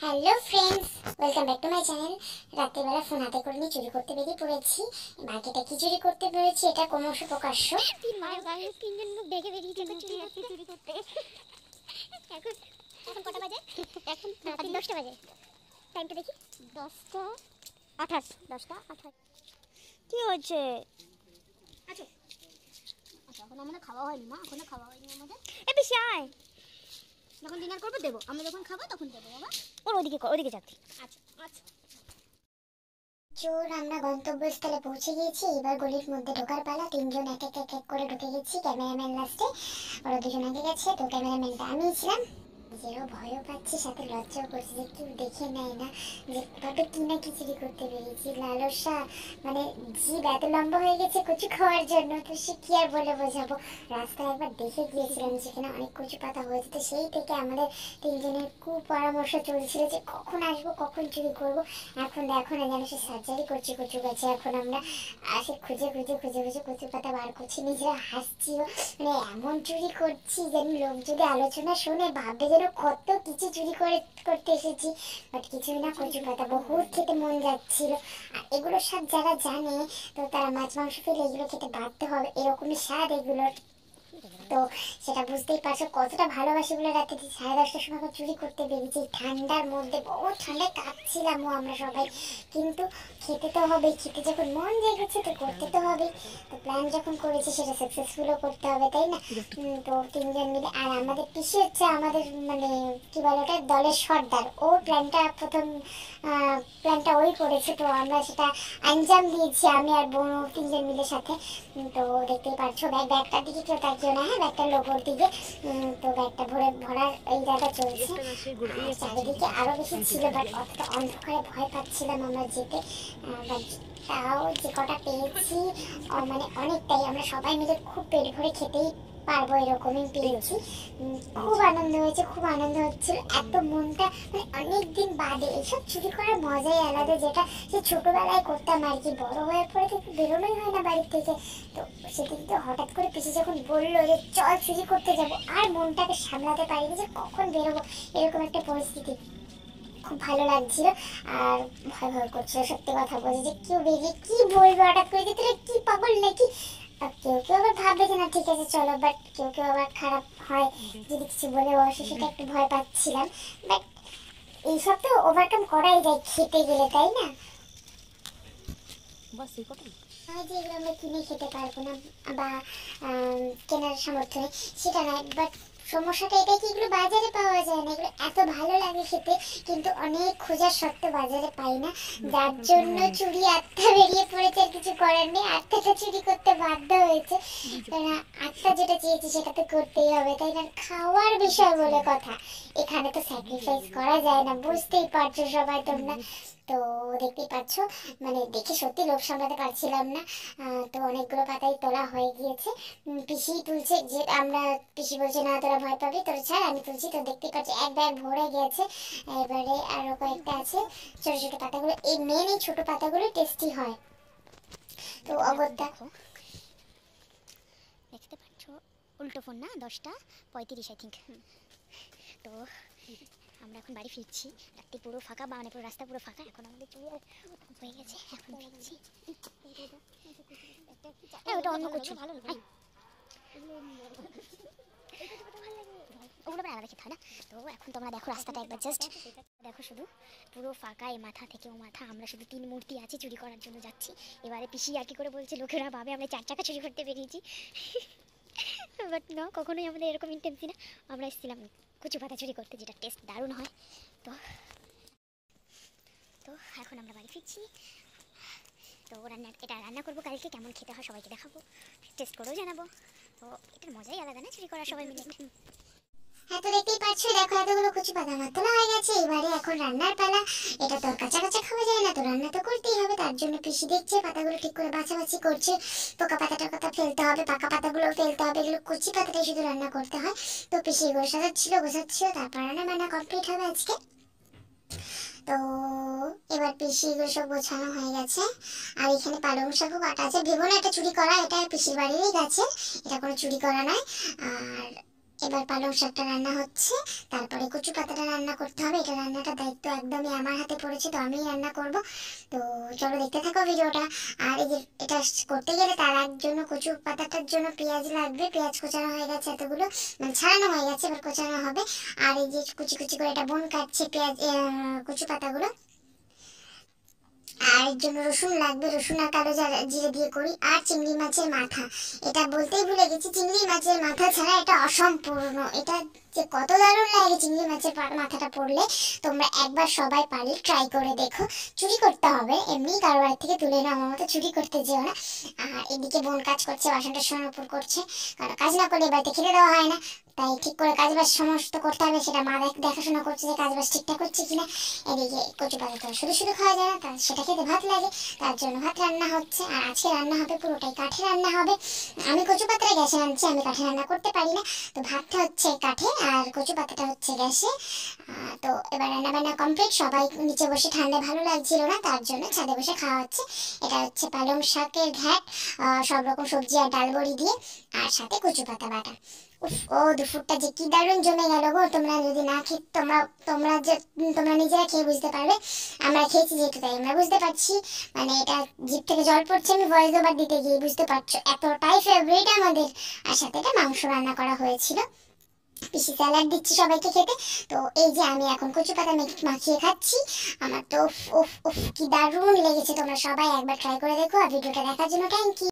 Hello friends, welcome back to my channel. রাত্রিবেলা phone হাতে করে নিয়ে চুরি করতে বেরিয়ে পড়েছি। বাকিটা কি চুরি করতে পেরেছি এটা ক্রমশ প্রকাশ্য। তিনজন লোক ডেকে বেরিয়েছে চুরি করতে। এখন এখন কটা বাজে? এখন রাত্রি 10টা বাজে। টাইমটা দেখি, 10টা 28। 10টা 28 কি হচ্ছে? আচ্ছা আচ্ছা, এখন আমাদের খাওয়া হয়নি, মা এখনো খাওয়া হয়নি আমাদের। এ বেশি আয়, যখন ডিনার করবো দেবো, আমরা যখন খাবো তখন দেবো বাবা। ওর ওদিকে যাচ্ছি। আচ্ছা আচ্ছা। চোর আমরা গন্তব্যস্থলে পৌঁছে গিয়েছি। এবার গলির মধ্যে ঢোকার পালা। তিনজন এক এক এক এক করে ঢুকে গেছি। ক্যামেরাম্যান লাস্টে, ওরা দুজন আগে গেছে। তো ক্যামেরাম্যানটা আমিই ছিলাম। নিজেরও ভয়ও পাচ্ছি, সাথে লজ্জাও করছি যে কেউ দেখে নেয় না যে ভাবে কি না কি চুরি করতে বেরিয়েছি। লালসা মানে জিভ এত লম্বা হয়ে গেছে কচু খাওয়ার জন্য, তো সে কি আর বলে বোঝাবো। রাস্তায় একবার দেখে গিয়েছিলাম যেখানে অনেক কচু পাতা হয়েছে, তো সেই থেকে আমাদের তিনজনের কুপরামর্শ চলছিল যে কখন আসবো কখন চুরি করবো। এখন দেখো না যেন সে সার্জারি করছে কচু গাছে। এখন আমরা সে খুঁজে খুঁজে খুঁজে খুঁজে কচু পাতা বার করছি, নিজেরা হাসছিও। মানে এমন চুরি করছি যেন লোক যদি আলোচনা শুনে ভাববে যেন কত কিছু চুরি করতে এসেছি। বাট কিছুই না, কচু পাতা বহুত খেতে মন যাচ্ছিল। আর এগুলো সব যারা জানে তো তারা মাছ মাংস পেলে এগুলো খেতে বাধ্য হবে, এরকমই স্বাদ এগুলোর। তো সেটা বুঝতেই পারছো কতটা ভালোবাসি বলে রাতে 10:30টার সময় চুরি করতে বেরিয়েছি। ঠান্ডার মধ্যে বহুত ঠান্ডায় কাঁপছিলাম আমরা সবাই, কিন্তু খেতে তো হবে। খেতে যখন মন জেগেছে তো করতে তো হবে। তো প্ল্যান যখন করেছি সেটা সাকসেসফুলও করতে হবে, তাই না? তো তিনজন মিলে, আর আমাদের পিসি হচ্ছে আমাদের মানে কি বলে ওটা, দলের সর্দার। ও প্ল্যানটা ওই করেছে, তো আমরা সেটা আঞ্জাম দিয়েছি আমি আর বোন তিনজন মিলে সাথে। তো দেখতেই পাচ্ছো ব্যাগটার দিকে কেউ তাকিও না, হ্যাঁ ব্যাগটা লোগোর দিকে। তো ব্যাগটা ভরার এই জায়গা চলছে। চারিদিকে আরো বেশি ছিল, বাট অতটা অন্ধকারে ভয় পাচ্ছিলাম আমরা যেতে। বাট তাও যে কটা পেয়েছি মানে অনেকটাই, আমরা সবাই মিলে খুব পেট ভরে খেতেই পারবো এরকমই পেয়েছি। খুব আনন্দ হয়েছে, খুব আনন্দ হচ্ছিল। এত মনটা মানে অনেকদিন বাদে এইসব চুরি করার মজাই আলাদা, যেটা সে ছোটবেলায় করতাম আর কি। বড় হয়ে পরে তো বেরোনোই হয় না বাড়ির থেকে। তো সেদিন তো হঠাৎ করে পিসি যখন বললো যে চল চুরি করতে যাব, আর মনটাকে সামলাতে পারিনি যে কখন বেরোবো, এরকম একটা পরিস্থিতি। খুব ভালো লাগছিল আর ভয় ভয় করছিল, সত্যি কথা বলছি যে কেউ বেরিয়ে কি বলবে হঠাৎ করে, যে তোরা কি পাগল নাকি। আর কেউ কেউ আবার ভাববে যে না ঠিক আছে চলো, বাট কেউ কেউ আবার খারাপ হয় যদি কিছু বলে বসে, সেটা একটু ভয় পাচ্ছিলাম। বাট এইসব তো ওভারকাম করাই যায় খেতে গেলে, তাই না? যে এগুলো আমরা কিনে খেতে পারবো না বা কেনার সামর্থ্য নেই সেটা নয়, বাট সমস্যাটা এটা কি এগুলো বাজারে পাওয়া যায় না। এগুলো এত ভালো লাগে খেতে, কিন্তু অনেক খোঁজার সত্ত্বেও বাজারে পাই না। যার জন্য চুরি আত্মা বেরিয়ে পড়েছে, আর কিছু করার নেই। আত্মাটা চুরি করতে বাধ্য হয়েছে, কারণ আত্মা যেটা চেয়েছে সেটা তো করতেই হবে, তাই না? খাওয়ার বিষয় বলে কথা, এখানে তো স্যাক্রিফাইস করা যায় না, বুঝতেই পারছো সবাই তোমরা। তো দেখতেই পাচ্ছ মানে দেখে সত্যি লোভ সামলাতে পারছিলাম না। তো অনেকগুলো পাতাই তোলা হয়ে গিয়েছে। পিসি তুলছে, যে আমরা পিসি বলছে না তোরা ভয় পাবি, তোরা ছাড় আমি তুলছি। তো দেখতে পাচ্ছি এক ব্যাগ ভরে গেছে। এবারে আরো কয়েকটা আছে ছোট ছোট পাতাগুলো। এই মেন এই ছোট পাতাগুলো টেস্টি হয়। তো অগত্যা দেখতে পাচ্ছ উল্টো ফোন না, 10টা 35 আই থিঙ্ক। তো আমরা এখন বাড়ি ফিরছি। রাত্রি পুরো ফাঁকা, বা মানে পুরো রাস্তা পুরো ফাঁকা। এখন আমাদের চুরি হয়ে গেছে, এখন ফিরছি। ওটা অন্য করছো ভালো ওগুলো আবার আলাদা খেতে হয় না। তো এখন তোমরা দেখো রাস্তাটা একবার, জাস্ট দেখো শুধু পুরো ফাঁকা। এই মাথা থেকে ও মাথা আমরা শুধু 3 মূর্তি আছি, চুরি করার জন্য যাচ্ছি। এবারে পিসি আর কি করে বলছে লোকেরা ভাবে আমরা 4 চাকা চুরি করতে বেরিয়েছি, বাট না, কখনোই আমাদের এরকম ইন্টেন্সি না। আমরা এসেছিলাম কচু পাতা চুরি করতে, যেটা টেস্ট দারুণ হয়। তো তো এখন আমরা বাড়ি ফিরছি। তো এটা রান্না করবো কালকে, কেমন খেতে হয় সবাইকে দেখাবো, টেস্ট করেও জানাবো। তো এটার মজাই আলাদা না, চুরি করা সবাই মিলে। হ্যাঁ, তো দেখতেই পাচ্ছ দেখো এতগুলো কচু পাতা আমার তোলা হয়ে গেছে। এবারে এখন রান্নার পালা। এটা তো আর কাঁচা কাঁচা খাওয়া যায় না, তো রান্না তো করতেই হবে। তার জন্য পিসি দেখছে, পাতাগুলো ঠিক করে বাছাবাছি করছে। পোকা পাতাটার কথা ফেলতে হবে, পাকা পাতাগুলো ফেলতে হবে। এগুলো কচি পাতাটাই শুধু রান্না করতে হয়। তো পিসি এগুলো সাজাচ্ছিল, গোছাচ্ছিল, তারপর রান্না বান্না কমপ্লিট হবে আজকে। তো এবার পিসি এগুলো সব গোছানো হয়ে গেছে। আর এখানে পালং শাকও কাটা আছে। ভেবো না এটা চুরি করা, এটা পিসির বাড়িরই গাছে, এটা কোনো চুরি করা নয়। আর এবার পালং শাকটা রান্না হচ্ছে, তারপরে কচু পাতাটা রান্না করতে হবে। এটা রান্নাটার দায়িত্ব একদমই আমার হাতে পড়েছে, তো আমিই রান্না করব। তো চলো দেখতে থাকো ভিডিওটা। আর এই যে এটা করতে গেলে তার জন্য কচু পাতাটার জন্য পেঁয়াজ লাগবে। পেঁয়াজ কোচানো হয়ে গেছে এতগুলো, মানে ছাড়ানো হয়ে গেছে, এবার কোচানো হবে। আর এই যে কুচি কুচি করে এটা বোন কাটছে পেঁয়াজ কচু পাতাগুলো। আর এর জন্য রসুন লাগবে, রসুন আর কালো জিরে দিয়ে করি। আর চিংড়ি মাছের মাথা, এটা বলতেই ভুলে গেছি, চিংড়ি মাছের মাথা ছাড়া এটা অসম্পূর্ণ। এটা যে কত দারুণ লাগে চিংড়ি মাছের মাথাটা পড়লে, তোমরা একবার সবাই পারলে ট্রাই করে দেখো। চুরি করতে হবে, এমনি কারো বাড়ি থেকে তুলে নাও, আমার মতো চুরি করতে যেও না। আর এদিকে বোন কাজ করছে, বাসনটা সোনার উপর করছে, কারণ কাজ না করলে বাড়িতে খেতে দেওয়া হয় না। তাই ঠিক করে কাজবাজ সমস্ত করতে হবে, সেটা মা দেখাশোনা করছে যে কাজবাজ ঠিকঠাক করছে কিনা। এদিকে কচু পাতা তো শুধু শুধু খাওয়া যায় না, তার সেটা খেতে ভাত লাগে, তার জন্য ভাত রান্না হচ্ছে। আর আজকে রান্না হবে পুরোটাই কাঠে রান্না হবে। আমি কচু পাতাটা গ্যাসে আনছি, আমি কাঠে রান্না করতে পারি না, তো ভাতটা হচ্ছে কাঠে আর কচু পাতাটা হচ্ছে গ্যাসে। তো এবার রান্না বান্না কমপ্লিট, সবাই নিচে বসে, ঠান্ডা ভালো লাগছিল না, তার জন্য ছাদে বসে খাওয়া হচ্ছে। এটা হচ্ছে পালং শাকের ঘ্যাট, সব রকম সবজি আর ডাল বড়ি দিয়ে, আর সাথে কচু পাতা বাটা। ও দুপুরটা যে কি দারুণ জমে গেল গো। তোমরা যদি না খেয়ে তোমরা নিজেরা খেয়ে বুঝতে পারবে। আমরা খেয়েছি যেহেতু তাই আমরা বুঝতে পারছি, মানে এটা জিভ থেকে জল পড়ছে আমি ভয়েস ওভার দিতে গিয়ে, বুঝতে পারছো এতটাই ফেভারিট আমাদের। আর সাথে একটা মাংস রান্না করা হয়েছিল, পিসি স্যালাড দিচ্ছি সবাইকে খেতে। তো এই যে আমি এখন কচু পাতা মাখিয়ে খাচ্ছি, আমার তো উফ উফ উফ কি দারুণ লেগেছে। তোমরা সবাই একবার ট্রাই করে দেখো, আর ভিডিওটা দেখার জন্য থ্যাংক ইউ।